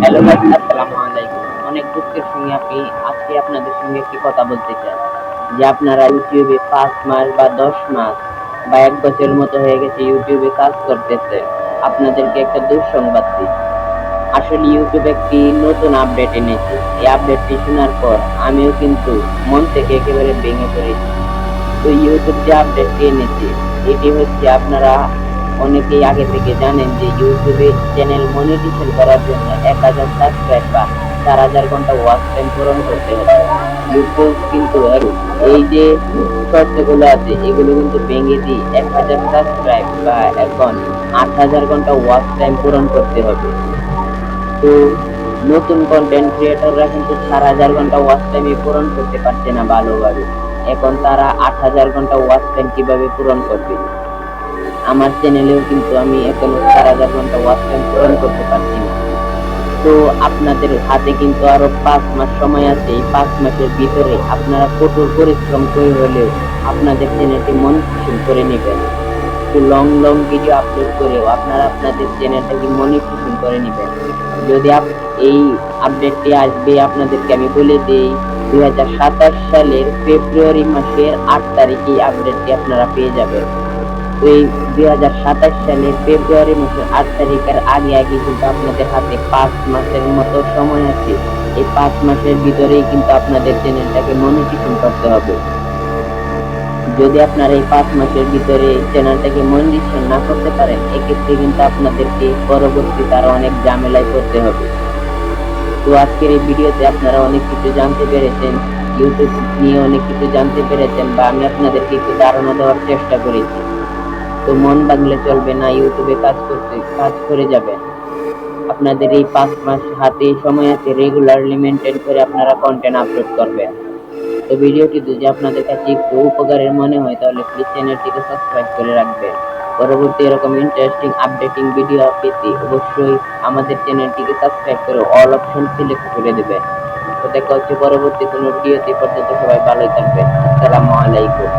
Hello guys, আসসালামু আলাইকুম। অনেক দুঃখের সঙ্গে আজকে আপনাদের সঙ্গে একটি কথা বলতে চাই যে আপনারা ইউটিউবে 5 মাস বা 10 মাস বা 1 বছরের মতো হয়ে গেছে ইউটিউবে কাজ করতেছে। আপনাদেরকে একটা দুঃসংবাদ দিই। আসলে ইউটিউব একটি নতুন আপডেট এনেছে। এই আপডেটটি শোনার পর আমিও কিন্তু মন থেকে একেবারে ভেঙে পড়েছি। তো ইউটিউব যে আপডেটটি এনেছে এটি হচ্ছে আপনারা অনেকেই আগে থেকে জানেন যে ইউটিউবে চ্যানেল মনিটাইজেশন করার জন্য 1000 সাবস্ক্রাইব বা 4000 ঘন্টা ওয়াচ টাইম পূরণ করতে হবে। ইউটিউব কিন্তু এই যে শর্তগুলো আছে এগুলো কিন্তু ভেঙে দিয়ে 1000 সাবস্ক্রাইব বা এখন 8000 ঘন্টা ওয়াচ টাইম পূরণ করতে হবে। তো নতুন কন্টেন্ট ক্রিয়েটররা কিন্তু 4000 ঘন্টা ওয়াচ টাইম পূরণ করতে পারছে না ভালোভাবে। এখন তারা 8000 ঘন্টা ওয়াচ টাইম কিভাবে পূরণ করবে? আমার চ্যানেলেও কিন্তু আমি এখনো 4000 ঘন্টা ওয়াচ টাইম পূরণ করতে পারছি না। তো আপনাদের হাতে কিন্তু আরো 5 মাস সময় আছে। এই 5 মাসের ভিতরে আপনারা কঠোর পরিশ্রম করে হলেও আপনাদের চ্যানেলটি মনিটাইজেশন করে নেবেন। তো লং ভিডিও আপলোড করেও আপনারা আপনাদের চ্যানেলটাকে মনিটাইজেশন করে নেবেন। যদি এই আপডেটটি আসবে আপনাদেরকে আমি বলে দেই 2027 সালের ফেব্রুয়ারি মাসের 8 তারিখে এই আপডেটটি আপনারা পেয়ে যাবেন। তো এই 2027 সালের ফেব্রুয়ারি মাসের 8 তারিখের আগে কিন্তু আপনাদের হাতে 5 মাসের মতো সময় আছে। এই 5 মাসের ভিতরেই কিন্তু আপনাদের চ্যানেলটাকে মনিটাইজেশন করতে হবে। যদি আপনারা এই 5 মাসের ভিতরে চ্যানেলটাকে মনিটাইজেশন না করতে পারেন এক্ষেত্রে কিন্তু আপনাদেরকে পরবর্তীতে আরো অনেক ঝামেলায় পড়তে হবে। তো আজকের এই ভিডিওতে আপনারা অনেক কিছু জানতে পেরেছেন, ইউটিউব নিয়ে অনেক কিছু জানতে পেরেছেন বা আমি আপনাদেরকে একটু ধারণা দেওয়ার চেষ্টা করেছি। তো মন ভাঙলে চলবে না, ইউটিউবে কাজ করে যাবেন। আপনাদের এই 5 মাস হাতে সময় আছে, রেগুলারলি মেনটেন করে আপনারা কন্টেন্ট আপলোড করবেন। তো ভিডিওটি যদি আপনাদের কাছে একটু উপকারের মনে হয় তাহলে প্লিজ চ্যানেলটিকে সাবস্ক্রাইব করে রাখবেন। পরবর্তী এরকম ইন্টারেস্টিং আপডেটিং ভিডিও পেতে অবশ্যই আমাদের চ্যানেলটিকে সাবস্ক্রাইব করে অল অপশন সিলেক্ট করে দেবেন। তো দেখা হচ্ছে পরবর্তী কোনো ভিডিওতে। পর্যন্ত সবাই ভালো থাকবেন। আসসালামু আলাইকুম।